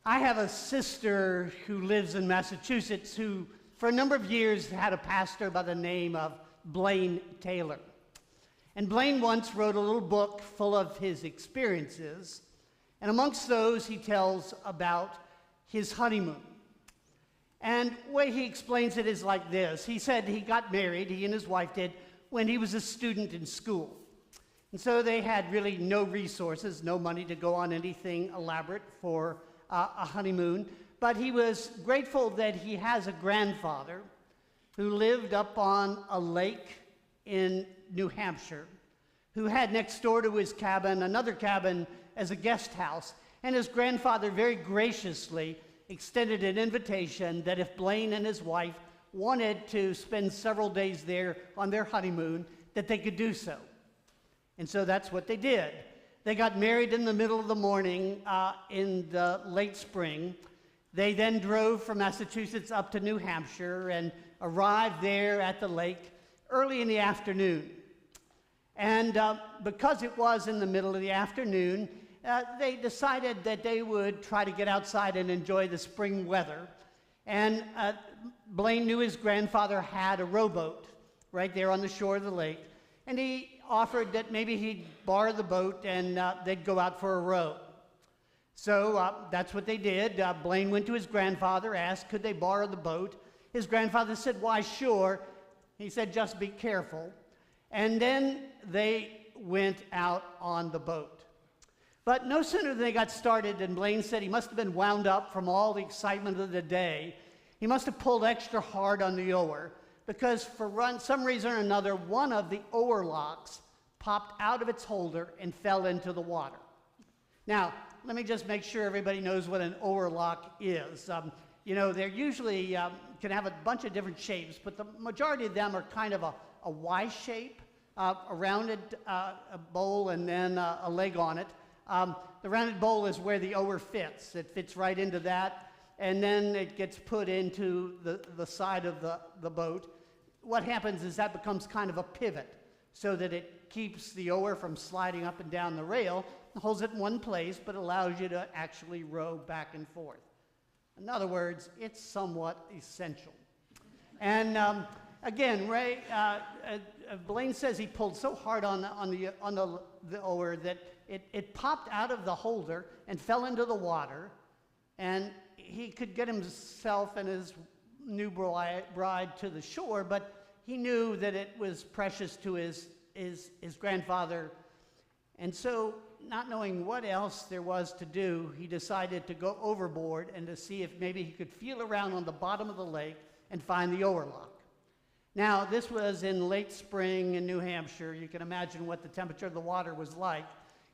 I have a sister who lives in Massachusetts who, for a number of years, had a pastor by the name of Blaine Taylor. And Blaine once wrote a little book full of his experiences, and amongst those, he tells about his honeymoon. And the way he explains it is like this. He said he got married, he and his wife did, when he was a student in school. And so they had really no resources, no money to go on anything elaborate for a honeymoon. But he was grateful that he has a grandfather who lived up on a lake in New Hampshire, who had next door to his cabin another cabin as a guest house. And his grandfather very graciously extended an invitation that if Blaine and his wife wanted to spend several days there on their honeymoon, that they could do so. And so that's what they did. They got married in the middle of the morning in the late spring. They then drove from Massachusetts up to New Hampshire and arrived there at the lake early in the afternoon. And because it was in the middle of the afternoon, they decided that they would try to get outside and enjoy the spring weather. And Blaine knew his grandfather had a rowboat right there on the shore of the lake. And he offered that maybe he'd borrow the boat and they'd go out for a row. So that's what they did. Blaine went to his grandfather, asked could they borrow the boat. His grandfather said, why, sure. He said, just be careful. And then they went out on the boat. But no sooner than they got started than Blaine said he must have been wound up from all the excitement of the day. He must have pulled extra hard on the oar, because for some reason or another, one of the oar locks popped out of its holder and fell into the water. Now, let me just make sure everybody knows what an oar lock is. You know, they're usually can have a bunch of different shapes, but the majority of them are kind of a Y shape, a rounded bowl and then a leg on it. The rounded bowl is where the oar fits. It fits right into that, and then it gets put into the side of the boat. What happens is that becomes kind of a pivot so that it keeps the oar from sliding up and down the rail, holds it in one place, but allows you to actually row back and forth. In other words, it's somewhat essential. And again, Blaine says he pulled so hard on the oar that it popped out of the holder and fell into the water, and he could get himself and his new bride to the shore, but he knew that it was precious to his grandfather. And so, not knowing what else there was to do, he decided to go overboard and to see if maybe he could feel around on the bottom of the lake and find the oar lock. Now, this was in late spring in New Hampshire. You can imagine what the temperature of the water was like.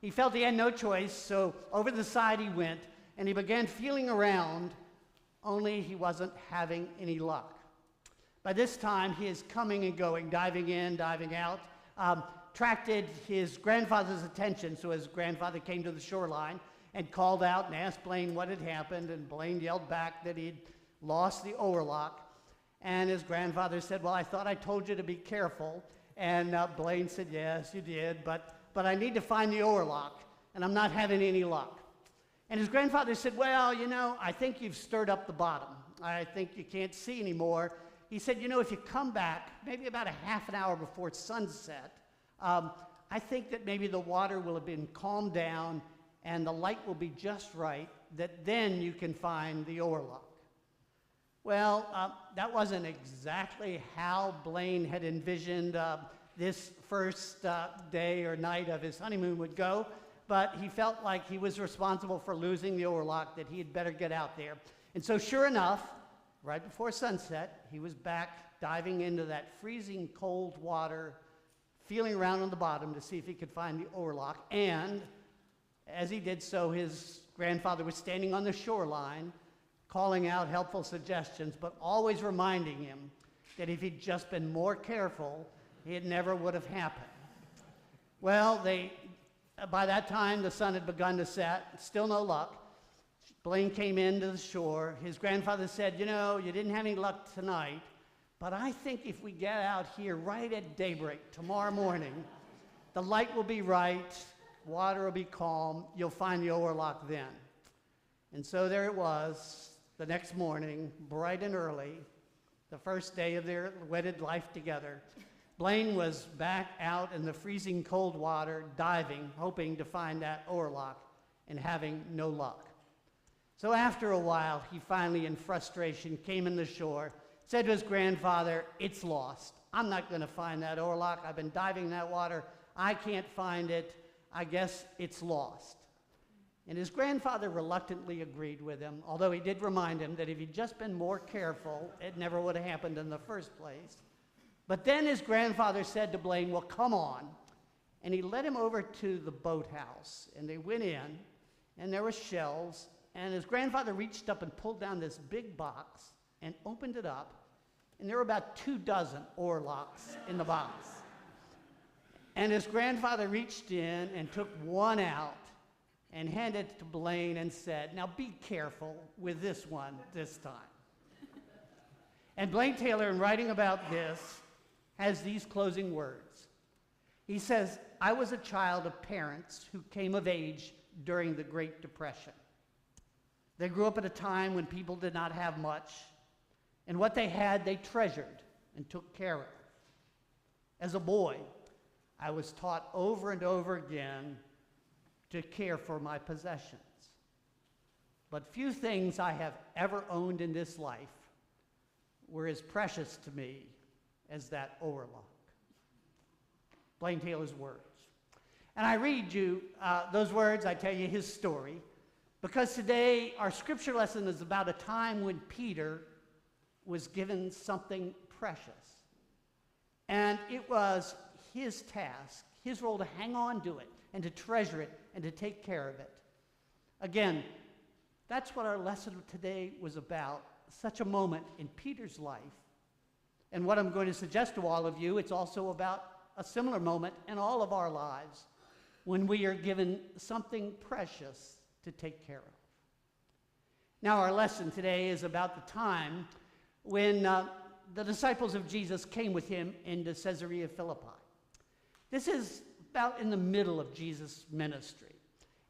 He felt he had no choice, so over the side he went, and he began feeling around, only he wasn't having any luck. By this time, he is coming and going, diving in, diving out, attracted his grandfather's attention, so his grandfather came to the shoreline and called out and asked Blaine what had happened, and Blaine yelled back that he'd lost the oar lock. And his grandfather said, well, I thought I told you to be careful. And Blaine said, yes, you did, but I need to find the oar lock, and I'm not having any luck. And his grandfather said, well, you know, I think you've stirred up the bottom. I think you can't see anymore. He said, you know, if you come back, maybe about a half an hour before sunset, I think that maybe the water will have been calmed down and the light will be just right, that then you can find the oar lock. Well, that wasn't exactly how Blaine had envisioned this first day or night of his honeymoon would go, but he felt like he was responsible for losing the oar lock, that he had better get out there. And so sure enough, right before sunset, he was back diving into that freezing cold water, feeling around on the bottom to see if he could find the oar lock. And as he did so, his grandfather was standing on the shoreline, calling out helpful suggestions, but always reminding him that if he'd just been more careful, it never would have happened. Well, by that time, the sun had begun to set, still no luck. Blaine came into the shore. His grandfather said, you know, you didn't have any luck tonight, but I think if we get out here right at daybreak tomorrow morning, the light will be right, water will be calm, you'll find the oar lock then. And so there it was, the next morning, bright and early, the first day of their wedded life together. Blaine was back out in the freezing cold water, diving, hoping to find that oarlock, and having no luck. So after a while, he finally, in frustration, came in the shore, said to his grandfather, "It's lost. I'm not going to find that oarlock. I've been diving in that water. I can't find it. I guess it's lost." And his grandfather reluctantly agreed with him, although he did remind him that if he'd just been more careful, it never would have happened in the first place. But then his grandfather said to Blaine, "Well, come on." And he led him over to the boathouse, and they went in, and there were shelves, and his grandfather reached up and pulled down this big box and opened it up, and there were about 24 oarlocks in the box. And his grandfather reached in and took one out and handed it to Blaine and said, "Now be careful with this one this time." And Blaine Taylor, in writing about this, has these closing words. He says, "I was a child of parents who came of age during the Great Depression. They grew up at a time when people did not have much, and what they had they treasured and took care of. As a boy, I was taught over and over again to care for my possessions. But few things I have ever owned in this life were as precious to me as that oarlock." Blaine Taylor's words. And I read you those words, I tell you his story, because today our scripture lesson is about a time when Peter was given something precious. And it was his task, his role to hang on to it and to treasure it and to take care of it. Again, that's what our lesson today was about, such a moment in Peter's life. And what I'm going to suggest to all of you, it's also about a similar moment in all of our lives when we are given something precious to take care of. Now, our lesson today is about the time when the disciples of Jesus came with him into Caesarea Philippi. This is about in the middle of Jesus' ministry.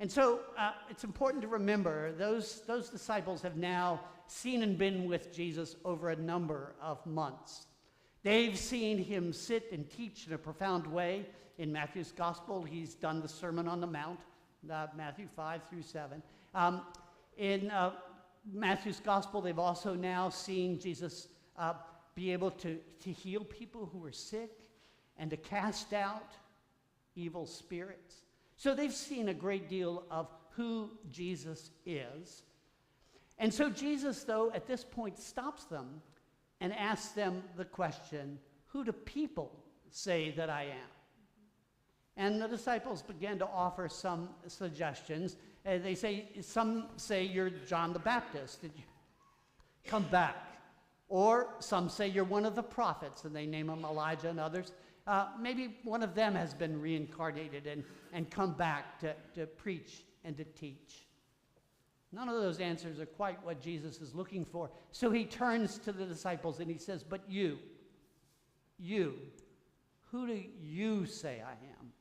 And so it's important to remember those disciples have now seen and been with Jesus over a number of months. They've seen him sit and teach in a profound way. In Matthew's gospel, he's done the Sermon on the Mount, Matthew 5 through 7. In Matthew's gospel, they've also now seen Jesus be able to heal people who were sick and to cast out evil spirits. So they've seen a great deal of who Jesus is. And so Jesus, though, at this point stops them and asks them the question, "Who do people say that I am?" And the disciples began to offer some suggestions. Some say you're John the Baptist. Did you come back? Or some say you're one of the prophets, and they name them Elijah and others. Maybe one of them has been reincarnated and come back to preach and to teach. None of those answers are quite what Jesus is looking for. So he turns to the disciples and he says, "But you, who do you say I am?"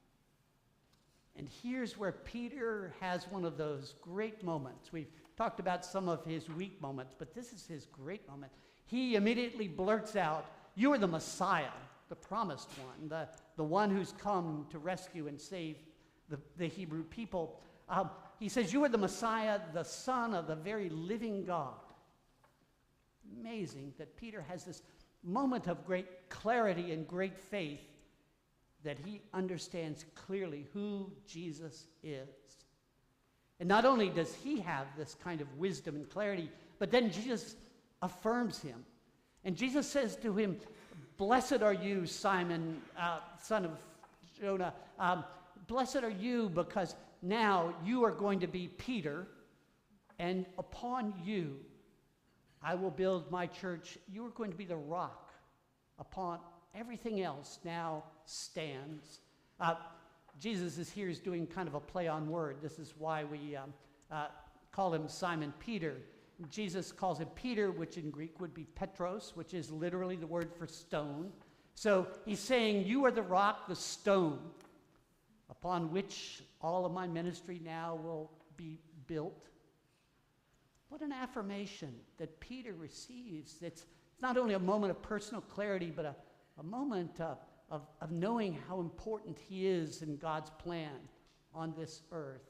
And here's where Peter has one of those great moments. We've talked about some of his weak moments, but this is his great moment. He immediately blurts out, "You are the Messiah, the promised one, the one who's come to rescue and save the Hebrew people." He says, "You are the Messiah, the Son of the very living God." Amazing that Peter has this moment of great clarity and great faith that he understands clearly who Jesus is. And not only does he have this kind of wisdom and clarity, but then Jesus affirms him. And Jesus says to him, "Blessed are you, Simon, son of Jonah. Blessed are you because now you are going to be Peter, and upon you I will build my church. You are going to be the rock upon everything else now stands." Jesus is here is doing kind of a play on word. This is why we call him Simon Peter. Jesus calls him Peter, which in Greek would be Petros, which is literally the word for stone. So he's saying, "You are the rock, the stone, upon which all of my ministry now will be built." What an affirmation that Peter receives. It's not only a moment of personal clarity, but a moment of knowing how important he is in God's plan on this earth.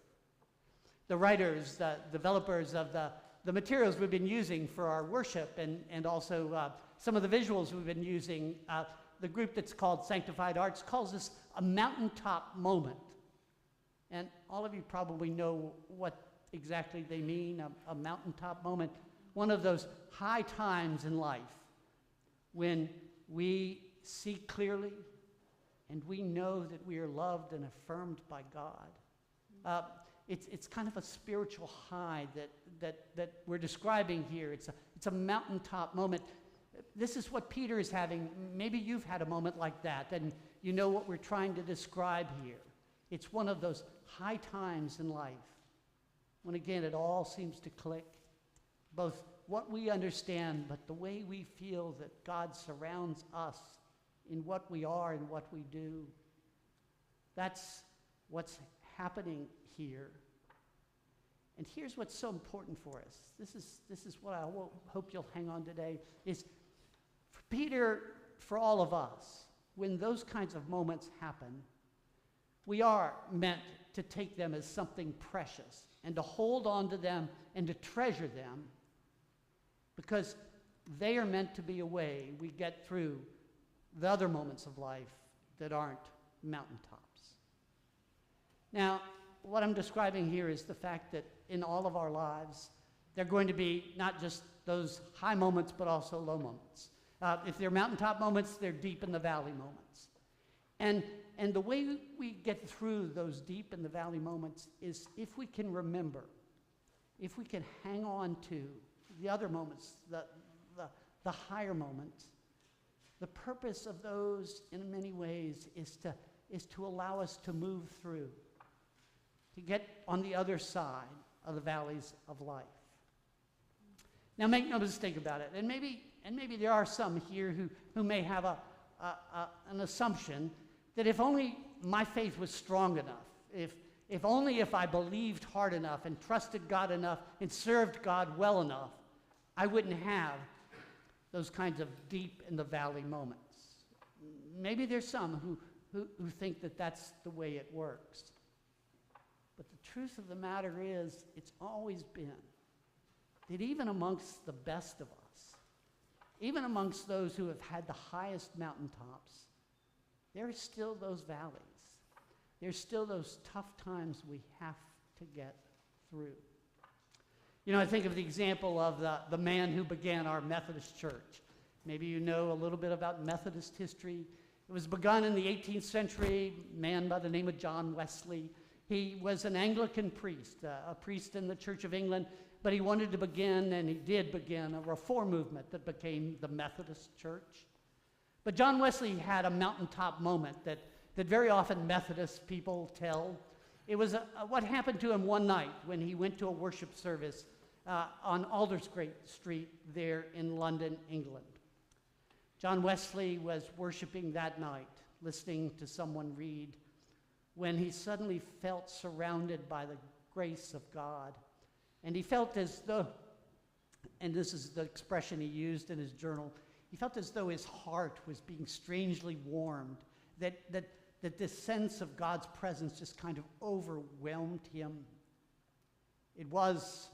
The writers, the developers of the materials we've been using for our worship and also some of the visuals we've been using, the group that's called Sanctified Arts calls this a mountaintop moment. And all of you probably know what exactly they mean, a mountaintop moment. One of those high times in life when we see clearly and we know that we are loved and affirmed by God. It's kind of a spiritual high that we're describing here. It's a mountaintop moment. This is what Peter is having. Maybe you've had a moment like that, and you know what we're trying to describe here. It's one of those high times in life when, again, it all seems to click, both what we understand, but the way we feel that God surrounds us in what we are and what we do. That's what's happening here. And here's what's so important for us. This is what I hope you'll hang on today, is for Peter, for all of us, when those kinds of moments happen, we are meant to take them as something precious and to hold on to them and to treasure them, because they are meant to be a way we get through the other moments of life that aren't mountaintops. Now, what I'm describing here is the fact that in all of our lives, they're going to be not just those high moments, but also low moments. If they're mountaintop moments, they're deep in the valley moments. And the way we get through those deep in the valley moments is if we can remember, if we can hang on to the other moments, the higher moments. The purpose of those, in many ways, is to allow us to move through, to get on the other side of the valleys of life. Now, make no mistake about it, and maybe there are some here who may have an assumption that if only my faith was strong enough, if only if I believed hard enough and trusted God enough and served God well enough, I wouldn't have those kinds of deep in the valley moments. Maybe there's some who think that that's the way it works. But the truth of the matter is, it's always been that even amongst the best of us, even amongst those who have had the highest mountaintops, there are still those valleys. There's still those tough times we have to get through. You know, I think of the example of the man who began our Methodist church. Maybe you know a little bit about Methodist history. It was begun in the 18th century, a man by the name of John Wesley. He was an Anglican priest, a priest in the Church of England, but he wanted to begin, and he did begin, a reform movement that became the Methodist Church. But John Wesley had a mountaintop moment that very often Methodist people tell. It was what happened to him one night when he went to a worship service on Aldersgate Street there in London, England. John Wesley was worshiping that night, listening to someone read, when he suddenly felt surrounded by the grace of God. And he felt as though, and this is the expression he used in his journal, he felt as though his heart was being strangely warmed, that this sense of God's presence just kind of overwhelmed him. It was,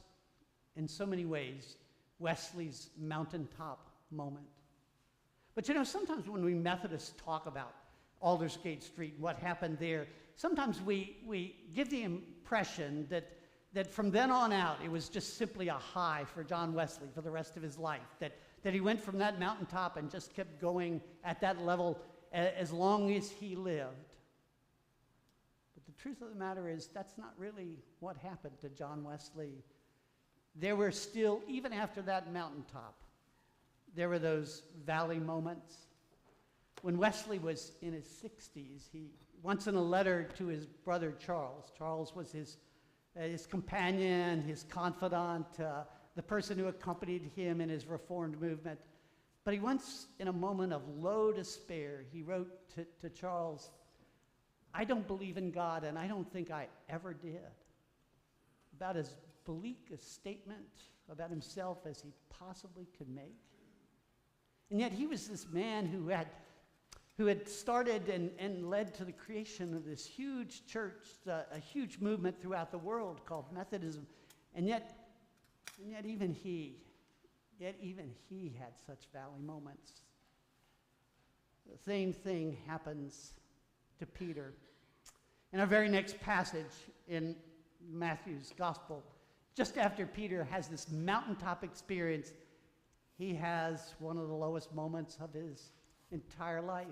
in so many ways, Wesley's mountaintop moment. But you know, sometimes when we Methodists talk about Aldersgate Street, what happened there, sometimes we give the impression that from then on out, it was just simply a high for John Wesley for the rest of his life, that he went from that mountaintop and just kept going at that level as long as he lived. But the truth of the matter is, that's not really what happened to John Wesley. There were still, even after that mountaintop, there were those valley moments. When Wesley was in his 60s, he once in a letter to his brother Charles was his companion, his confidant, the person who accompanied him in his Reformed movement. But he once, in a moment of low despair, he wrote to Charles, "I don't believe in God, and I don't think I ever did." About as bleak a statement about himself as he possibly could make. And yet he was this man who had started and led to the creation of this huge church, a huge movement throughout the world called Methodism. And yet even he had such valley moments. The same thing happens to Peter. In our very next passage in Matthew's gospel, just after Peter has this mountaintop experience, he has one of the lowest moments of his entire life.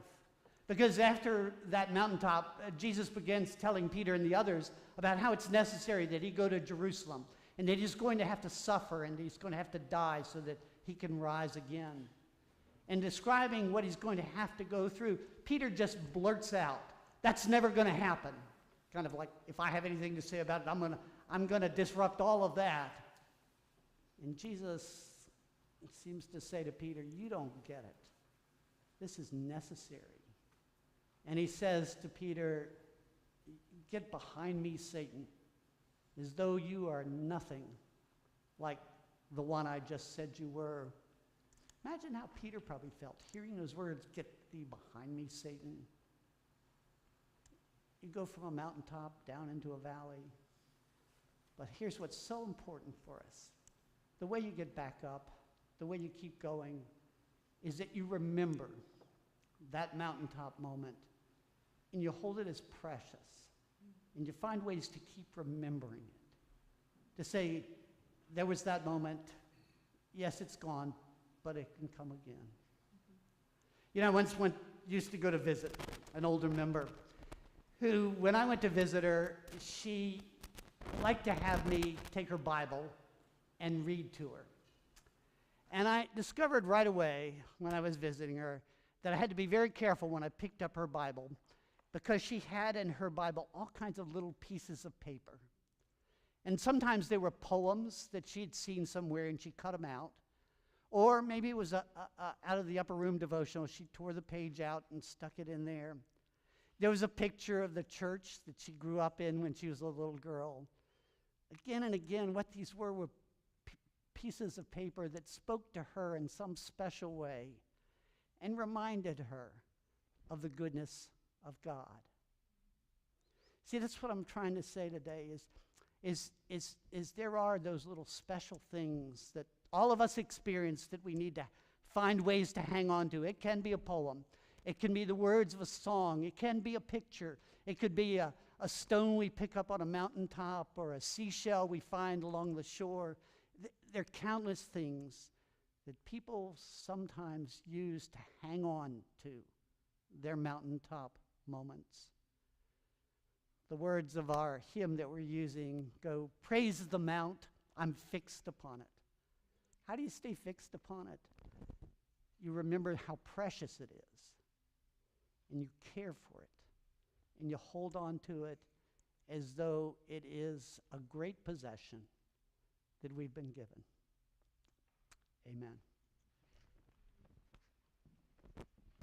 Because after that mountaintop, Jesus begins telling Peter and the others about how it's necessary that he go to Jerusalem, and that he's going to have to suffer, and he's going to have to die so that he can rise again. And describing what he's going to have to go through, Peter just blurts out, "That's never going to happen." Kind of like, if I have anything to say about it, I'm going to disrupt all of that. And Jesus seems to say to Peter, "You don't get it. This is necessary." And he says to Peter, "Get behind me, Satan, as though you are nothing like the one I just said you were." Imagine how Peter probably felt hearing those words, "Get thee behind me, Satan." You go from a mountaintop down into a valley. But here's what's so important for us. The way you get back up, the way you keep going, is that you remember that mountaintop moment, and you hold it as precious, and you find ways to keep remembering it. To say, there was that moment, yes, it's gone, but it can come again. You know, I once used to go to visit an older member who, when I went to visit her, she liked to have me take her Bible and read to her. And I discovered right away when I was visiting her that I had to be very careful when I picked up her Bible, because she had in her Bible all kinds of little pieces of paper. And sometimes they were poems that she'd seen somewhere and she cut them out. Or maybe it was out of the upper room devotional. She tore the page out and stuck it in there. There was a picture of the church that she grew up in when she was a little girl. Again and again, what these were pieces of paper that spoke to her in some special way and reminded her of the goodness of God. See, that's what I'm trying to say today is there are those little special things that all of us experience that we need to find ways to hang on to. It can be a poem. It can be the words of a song. It can be a picture. It could be a stone we pick up on a mountaintop or a seashell we find along the shore. There are countless things that people sometimes use to hang on to their mountaintop moments. The words of our hymn that we're using go, "Praise the mount, I'm fixed upon it." How do you stay fixed upon it? You remember how precious it is, and you care for it, and you hold on to it as though it is a great possession that we've been given. Amen.